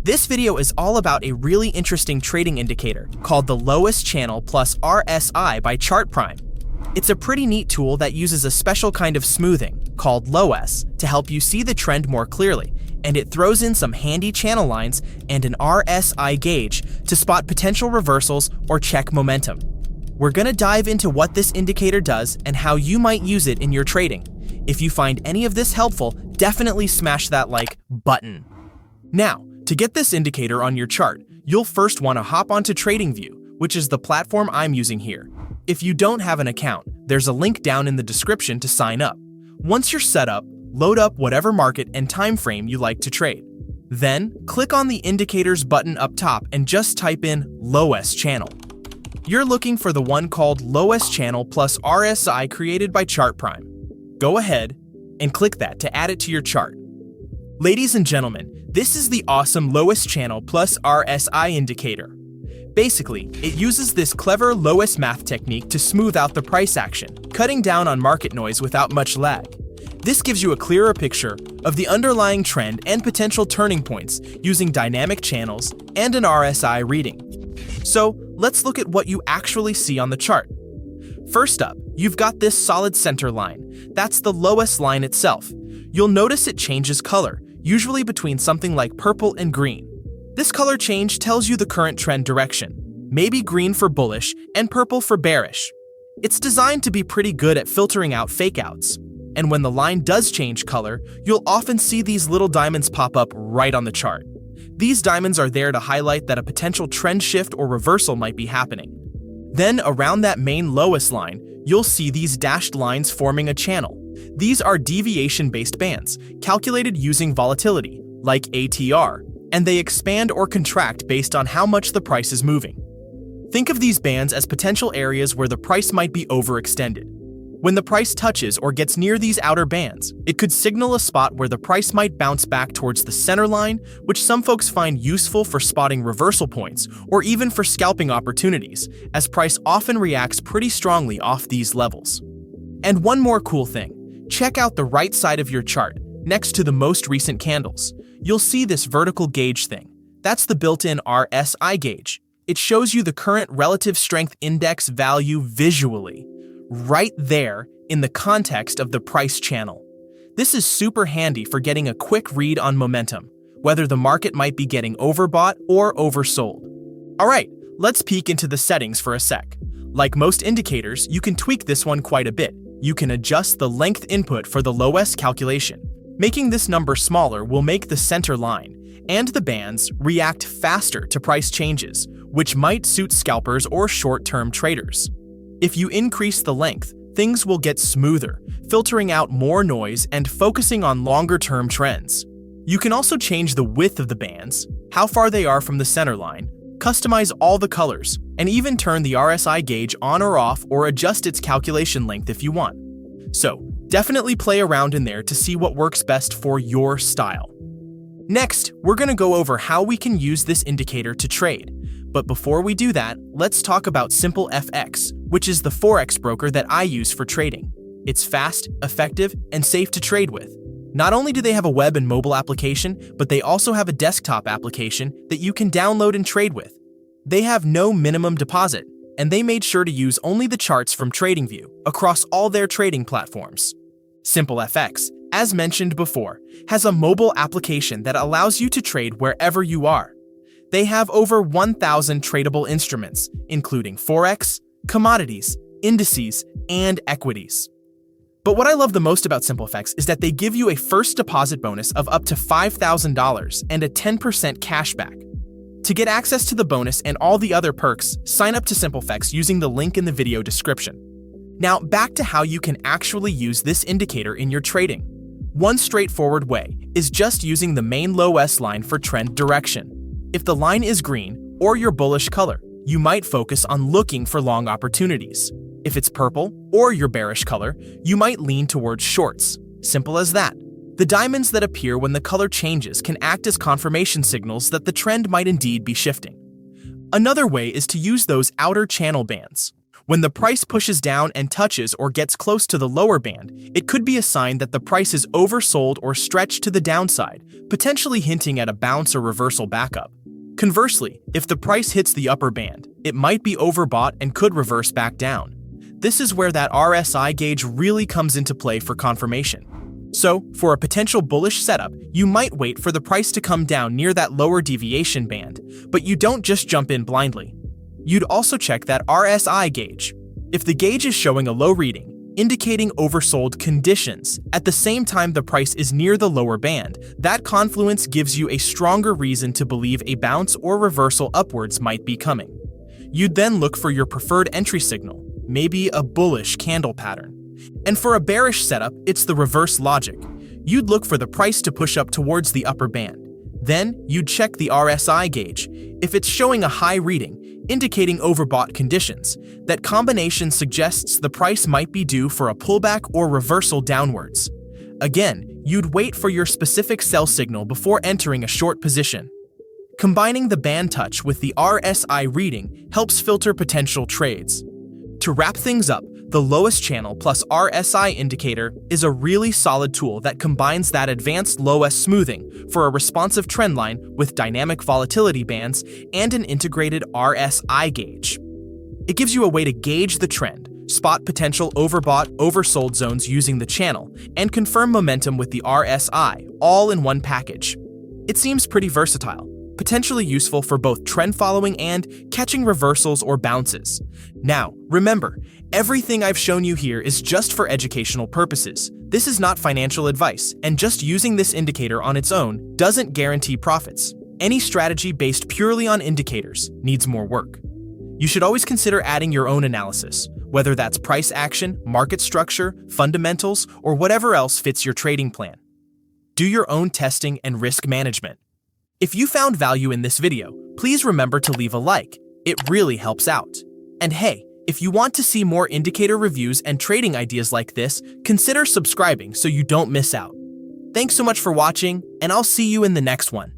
This video is all about a really interesting trading indicator called the Lowest Channel plus RSI by ChartPrime. It's a pretty neat tool that uses a special kind of smoothing, called LOS, to help you see the trend more clearly, and it throws in some handy channel lines and an RSI gauge to spot potential reversals or check momentum. We're going to dive into what this indicator does and how you might use it in your trading. If you find any of this helpful, definitely smash that like button. Now, to get this indicator on your chart, you'll first want to hop onto TradingView, which is the platform I'm using here. If you don't have an account, there's a link down in the description to sign up. Once you're set up, load up whatever market and time frame you like to trade. Then, click on the indicators button up top and just type in Lowest Channel. You're looking for the one called Lowest Channel plus RSI created by ChartPrime. Go ahead and click that to add it to your chart. Ladies and gentlemen, this is the awesome Lowest Channel plus RSI indicator. Basically, it uses this clever lowest math technique to smooth out the price action, cutting down on market noise without much lag. This gives you a clearer picture of the underlying trend and potential turning points using dynamic channels and an RSI reading. So, let's look at what you actually see on the chart. First up, you've got this solid center line. That's the lowest line itself. You'll notice it changes color, usually between something like purple and green. This color change tells you the current trend direction, maybe green for bullish and purple for bearish. It's designed to be pretty good at filtering out fakeouts. And when the line does change color, you'll often see these little diamonds pop up right on the chart. These diamonds are there to highlight that a potential trend shift or reversal might be happening. Then around that main lowest line, you'll see these dashed lines forming a channel. These are deviation-based bands, calculated using volatility, like ATR, and they expand or contract based on how much the price is moving. Think of these bands as potential areas where the price might be overextended. When the price touches or gets near these outer bands, it could signal a spot where the price might bounce back towards the center line, which some folks find useful for spotting reversal points or even for scalping opportunities, as price often reacts pretty strongly off these levels. And one more cool thing, check out the right side of your chart, next to the most recent candles. You'll see this vertical gauge thing. That's the built-in RSI gauge. It shows you the current relative strength index value visually, right there in the context of the price channel. This is super handy for getting a quick read on momentum, whether the market might be getting overbought or oversold. Alright, let's peek into the settings for a sec. Like most indicators, you can tweak this one quite a bit. You can adjust the length input for the lowest calculation. Making this number smaller will make the center line and the bands react faster to price changes, which might suit scalpers or short-term traders. If you increase the length, things will get smoother, filtering out more noise and focusing on longer-term trends. You can also change the width of the bands, how far they are from the center line, customize all the colors, and even turn the RSI gauge on or off or adjust its calculation length if you want. So, definitely play around in there to see what works best for your style. Next, we're going to go over how we can use this indicator to trade. But before we do that, let's talk about SimpleFX, which is the Forex broker that I use for trading. It's fast, effective, and safe to trade with. Not only do they have a web and mobile application, but they also have a desktop application that you can download and trade with. They have no minimum deposit, and they made sure to use only the charts from TradingView across all their trading platforms. SimpleFX, as mentioned before, has a mobile application that allows you to trade wherever you are. They have over 1,000 tradable instruments, including Forex, commodities, indices, and equities. But what I love the most about SimpleFX is that they give you a first deposit bonus of up to $5,000 and a 10% cashback. To get access to the bonus and all the other perks, sign up to SimpleFX using the link in the video description. Now, back to how you can actually use this indicator in your trading. One straightforward way is just using the main lowest line for trend direction. If the line is green or your bullish color, you might focus on looking for long opportunities. If it's purple or your bearish color, you might lean towards shorts. Simple as that. The diamonds that appear when the color changes can act as confirmation signals that the trend might indeed be shifting. Another way is to use those outer channel bands. When the price pushes down and touches or gets close to the lower band, it could be a sign that the price is oversold or stretched to the downside, potentially hinting at a bounce or reversal backup. Conversely, if the price hits the upper band, it might be overbought and could reverse back down. This is where that RSI gauge really comes into play for confirmation. So, for a potential bullish setup, you might wait for the price to come down near that lower deviation band, but you don't just jump in blindly. You'd also check that RSI gauge. If the gauge is showing a low reading, indicating oversold conditions, at the same time the price is near the lower band, that confluence gives you a stronger reason to believe a bounce or reversal upwards might be coming. You'd then look for your preferred entry signal, maybe a bullish candle pattern. And for a bearish setup, it's the reverse logic. You'd look for the price to push up towards the upper band. Then, you'd check the RSI gauge. If it's showing a high reading, indicating overbought conditions, that combination suggests the price might be due for a pullback or reversal downwards. Again, you'd wait for your specific sell signal before entering a short position. Combining the band touch with the RSI reading helps filter potential trades. To wrap things up, the lowest channel plus RSI indicator is a really solid tool that combines that advanced low-S smoothing for a responsive trendline with dynamic volatility bands and an integrated RSI gauge. It gives you a way to gauge the trend, spot potential overbought, oversold zones using the channel, and confirm momentum with the RSI, all in one package. It seems pretty versatile, potentially useful for both trend following and catching reversals or bounces. Now, remember, everything I've shown you here is just for educational purposes. This is not financial advice, and just using this indicator on its own doesn't guarantee profits. Any strategy based purely on indicators needs more work. You should always consider adding your own analysis, whether that's price action, market structure, fundamentals, or whatever else fits your trading plan. Do your own testing and risk management. If you found value in this video, please remember to leave a like. It really helps out. And hey, if you want to see more indicator reviews and trading ideas like this, consider subscribing so you don't miss out. Thanks so much for watching, and I'll see you in the next one.